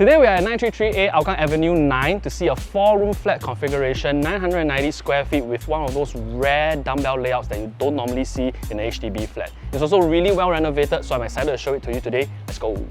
Today we are at 933A Hougang Avenue 9 to see a 4-room flat configuration, 990 square feet with one of those rare dumbbell layouts that you don't normally see in an HDB flat. It's also really well renovated, so I'm excited to show it to you today. Let's go!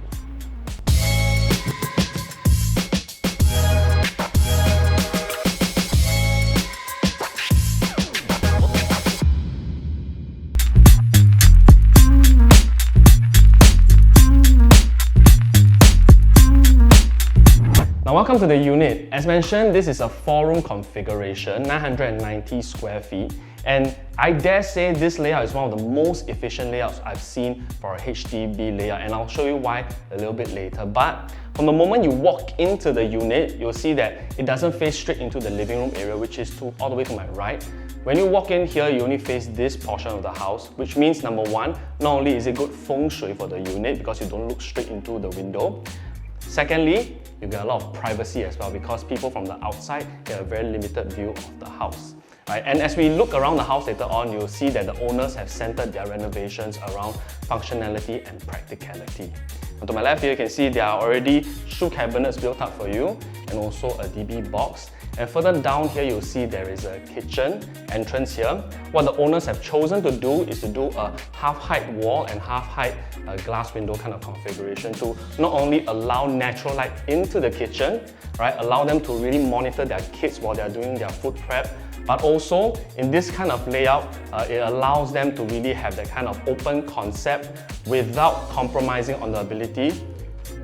Now welcome to the unit. As mentioned, this is a 4-room configuration, 990 square feet. And I dare say this layout is one of the most efficient layouts I've seen for a HDB layout, and I'll show you why a little bit later. But from the moment you walk into the unit, you'll see that it doesn't face straight into the living room area, which is all the way to my right. When you walk in here, you only face this portion of the house, which means number one, not only is it good feng shui for the unit because you don't look straight into the window. Secondly, you get a lot of privacy as well because people from the outside get a very limited view of the house. Right? And as we look around the house later on, you'll see that the owners have centered their renovations around functionality and practicality. And to my left here, you can see there are already shoe cabinets built up for you and also a DB box. And further down here, you'll see there is a kitchen entrance here. What the owners have chosen to do is to do a half-height wall and half-height glass window kind of configuration to not only allow natural light into the kitchen, right, allow them to really monitor their kids while they're doing their food prep, but also in this kind of layout, it allows them to really have that kind of open concept without compromising on the ability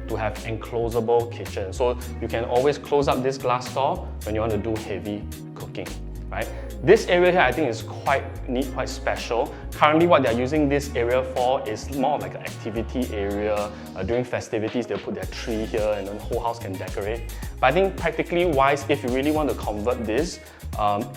to have enclosable kitchen. So you can always close up this glass door when you want to do heavy cooking, right? This area here I think is quite neat, quite special. Currently what they're using this area for is more like an activity area. During festivities they'll put their tree here and then the whole house can decorate. But I think practically wise, if you really want to convert this,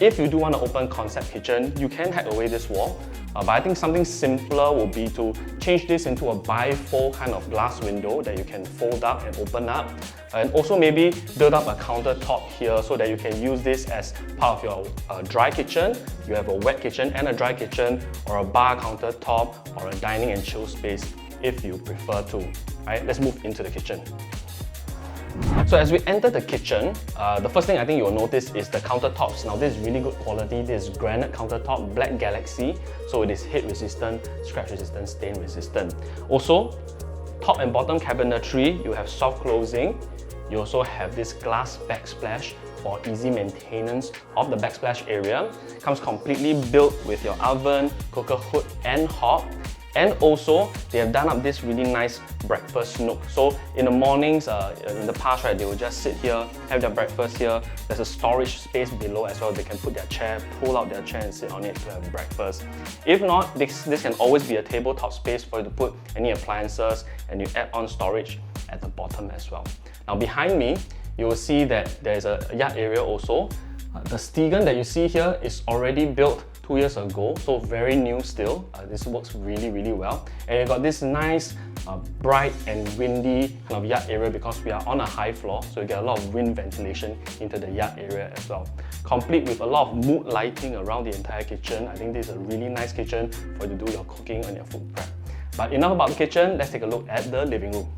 if you do want an open concept kitchen, you can hack away this wall. But I think something simpler would be to change this into a bifold kind of glass window that you can fold up and open up. And also maybe build up a countertop here so that you can use this as part of your dry kitchen. You have a wet kitchen and a dry kitchen, or a bar countertop, or a dining and chill space if you prefer to. Right, let's move into the kitchen. So as we enter the kitchen, the first thing I think you'll notice is the countertops. Now this is really good quality. This is granite countertop, Black Galaxy. So it is heat resistant, scratch resistant, stain resistant. Also, top and bottom cabinetry, you have soft closing. You also have this glass backsplash for easy maintenance of the backsplash area. Comes completely built with your oven, cooker hood and hob. And also, they have done up this really nice breakfast nook. So in the mornings, in the past, right, they will just sit here, have their breakfast here. There's a storage space below as well. They can put their chair, pull out their chair and sit on it to have breakfast. If not, this can always be a tabletop space for you to put any appliances, and you add on storage at the bottom as well. Now behind me, you will see that there's a yard area also. The Stegen that you see here is already built 2 years ago, so very new still. This works really, really well. And you got this nice, bright and windy kind of yard area because we are on a high floor, so you get a lot of wind ventilation into the yard area as well. Complete with a lot of mood lighting around the entire kitchen. I think this is a really nice kitchen for you to do your cooking and your food prep. But enough about the kitchen, let's take a look at the living room.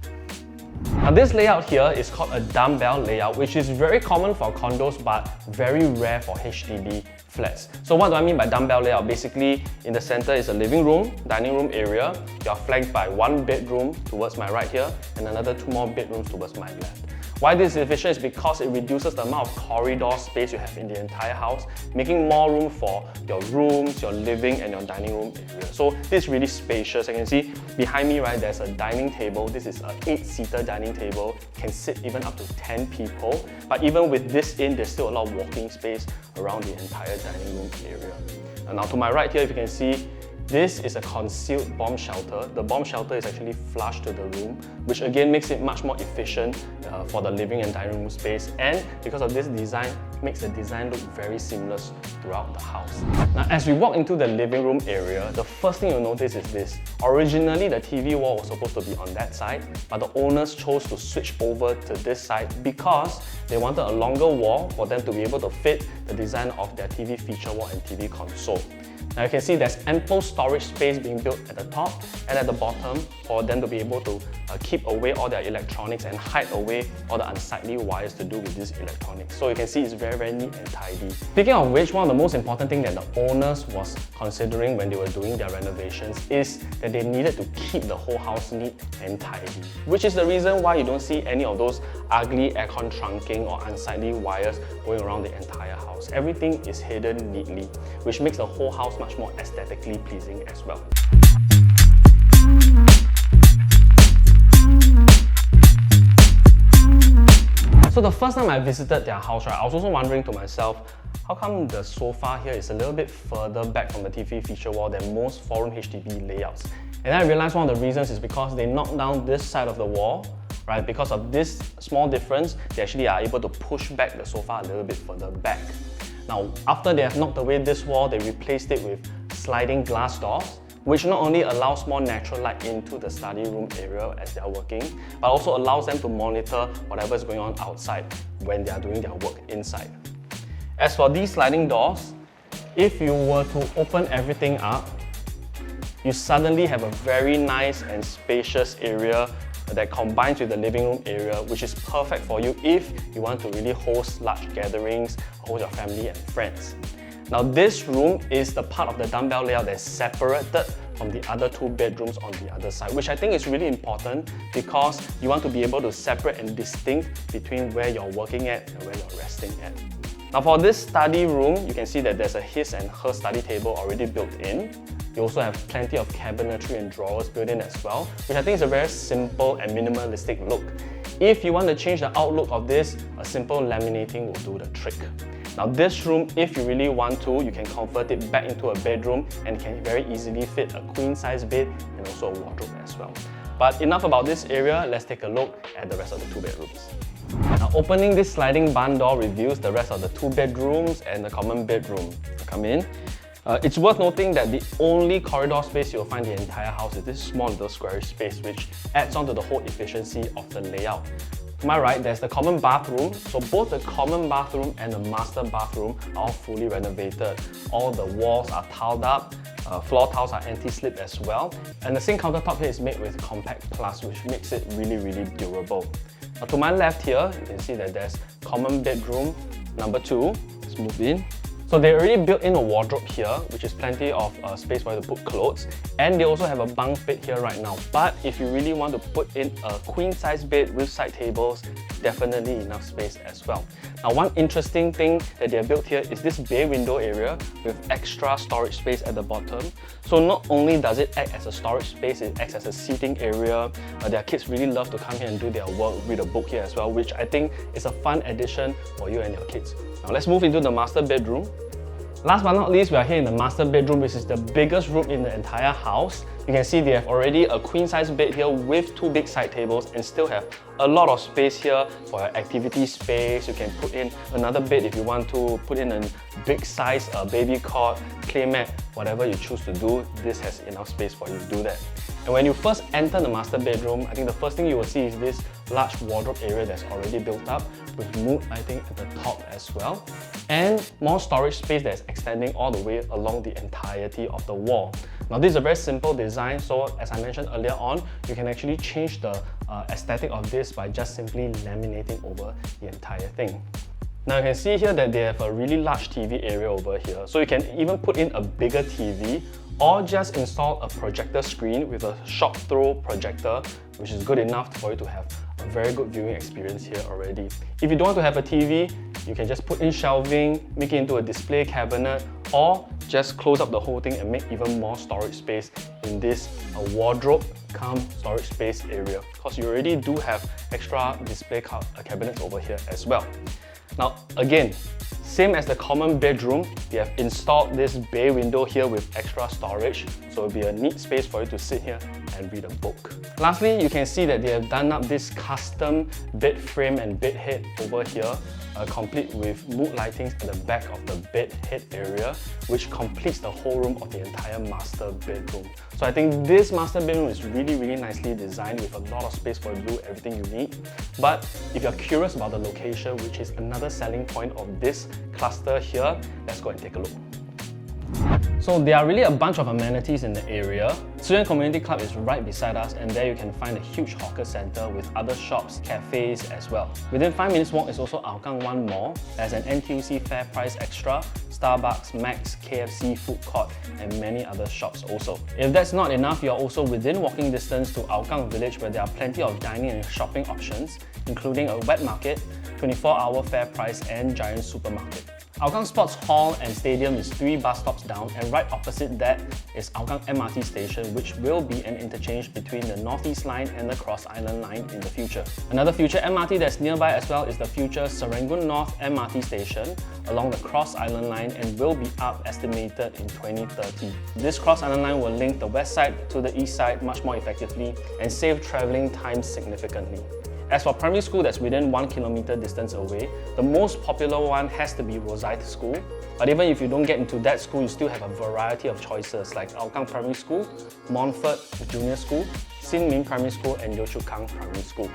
Now this layout here is called a dumbbell layout, which is very common for condos but very rare for HDB flats. So what do I mean by dumbbell layout? Basically, in the center is a living room, dining room area. You are flanked by one bedroom towards my right here and another 2 more bedrooms towards my left. Why this is efficient is because it reduces the amount of corridor space you have in the entire house, making more room for your rooms, your living and your dining room area. So this is really spacious. You can see behind me, right, there's a dining table. This is an 8-seater dining table. Can sit even up to 10 people. But even with this there's still a lot of walking space around the entire dining room area. And now to my right here, if you can see, this is a concealed bomb shelter. The bomb shelter is actually flush to the room, which again makes it much more efficient for the living and dining room space. And because of this design, makes the design look very seamless throughout the house. Now, as we walk into the living room area, the first thing you'll notice is this. Originally, the TV wall was supposed to be on that side, but the owners chose to switch over to this side because they wanted a longer wall for them to be able to fit the design of their TV feature wall and TV console. Now you can see there's ample storage space being built at the top and at the bottom for them to be able to keep away all their electronics and hide away all the unsightly wires to do with this electronics. So you can see it's very neat and tidy. Speaking of which, one of the most important things that the owners was considering when they were doing their renovations is that they needed to keep the whole house neat and tidy. Which is the reason why you don't see any of those ugly aircon trunking or unsightly wires going around the entire house. Everything is hidden neatly, which makes the whole house much more aesthetically pleasing as well. So the first time I visited their house, I was also wondering to myself, how come the sofa here is a little bit further back from the TV feature wall than most foreign HDB layouts? And I realized one of the reasons is because they knocked down this side of the wall, right? Because of this small difference, they actually are able to push back the sofa a little bit further back. Now, after they have knocked away this wall, they replaced it with sliding glass doors, which not only allows more natural light into the study room area as they are working, but also allows them to monitor whatever is going on outside when they are doing their work inside. As for these sliding doors, if you were to open everything up, you suddenly have a very nice and spacious area that combines with the living room area, which is perfect for you if you want to really host large gatherings, host your family and friends. Now this room is the part of the dumbbell layout that's separated from the other two bedrooms on the other side, which I think is really important because you want to be able to separate and distinct between where you're working at and where you're resting at. Now for this study room, you can see that there's a his and her study table already built in. You also have plenty of cabinetry and drawers built in as well, which I think is a very simple and minimalistic look. If you want to change the outlook of this, a simple laminating will do the trick. Now this room, if you really want to, you can convert it back into a bedroom and can very easily fit a queen size bed and also a wardrobe as well. But enough about this area, let's take a look at the rest of the two bedrooms. Now opening this sliding barn door reveals the rest of the two bedrooms and the common bedroom. Come in. It's worth noting that the only corridor space you'll find in the entire house is this small little squarish space, which adds on to the whole efficiency of the layout. To my right, there's the common bathroom. So both the common bathroom and the master bathroom are all fully renovated. All the walls are tiled up, floor tiles are anti-slip as well. And the sink countertop here is made with Compact Plus, which makes it really durable. Now to my left here, you can see that there's common bedroom number 2. Let's move in. So they already built in a wardrobe here, which is plenty of space for you to put clothes. And they also have a bunk bed here right now. But if you really want to put in a queen size bed with side tables, definitely enough space as well. Now one interesting thing that they have built here is this bay window area with extra storage space at the bottom. So not only does it act as a storage space, it acts as a seating area. Their kids really love to come here and do their work, read a book here as well, which I think is a fun addition for you and your kids. Now let's move into the master bedroom. Last but not least, we are here in the master bedroom, which is the biggest room in the entire house. You can see they have already a queen size bed here with 2 big side tables and still have a lot of space here for your activity space. You can put in another bed if you want to, put in a big size baby cot, clay mat, whatever you choose to do. This has enough space for you to do that. And when you first enter the master bedroom, I think the first thing you will see is this large wardrobe area that's already built up with mood lighting at the top as well, and more storage space that's extending all the way along the entirety of the wall. Now this is a very simple design, so as I mentioned earlier on, you can actually change the aesthetic of this by just simply laminating over the entire thing. Now you can see here that they have a really large TV area over here, so you can even put in a bigger TV or just install a projector screen with a shop throw projector, which is good enough for you to have a very good viewing experience here already. If you don't want to have a TV, you can just put in shelving, make it into a display cabinet, or just close up the whole thing and make even more storage space in this wardrobe cum storage space area, because you already do have extra display cabinets over here as well. Now again, same as the common bedroom, they have installed this bay window here with extra storage, so it'll be a neat space for you to sit here and read a book. Lastly, you can see that they have done up this custom bed frame and bed head over here, complete with mood lightings at the back of the bed head area, which completes the whole room of the entire master bedroom. So I think this master bedroom is really nicely designed with a lot of space for you to do everything you need. But if you're curious about the location, which is another selling point of this cluster here, let's go and take a look. So there are really a bunch of amenities in the area. Student Community Club is right beside us, and there you can find a huge hawker centre with other shops, cafes as well. Within 5 minutes walk is also Hougang 1 Mall. There's an NTUC Fair Price Extra, Starbucks, Max, KFC, food court, and many other shops also. If that's not enough, you're also within walking distance to Hougang Village, where there are plenty of dining and shopping options, including a wet market, 24-hour fair price, and giant supermarket. Hougang Sports Hall and Stadium is 3 bus stops down, and right opposite that is Hougang MRT station, which will be an interchange between the North East Line and the Cross Island Line in the future. Another future MRT that's nearby as well is the future Serangoon North MRT station along the Cross Island Line, and will be up estimated in 2030. This Cross Island Line will link the west side to the east side much more effectively and save travelling time significantly. As for primary school that's within 1 kilometer distance away, the most popular one has to be Rosyth School. But even if you don't get into that school, you still have a variety of choices like Hougang Primary School, Montfort Junior School, Sin Min Primary School, and Yio Chu Kang Primary School.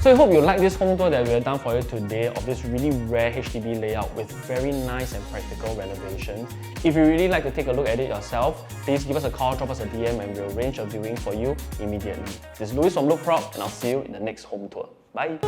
So I hope you like this home tour that we have done for you today of this really rare HDB layout with very nice and practical renovations. If you really like to take a look at it yourself, please give us a call, drop us a DM, and we'll arrange a viewing for you immediately. This is Louis from LoukProp, and I'll see you in the next home tour. Bye!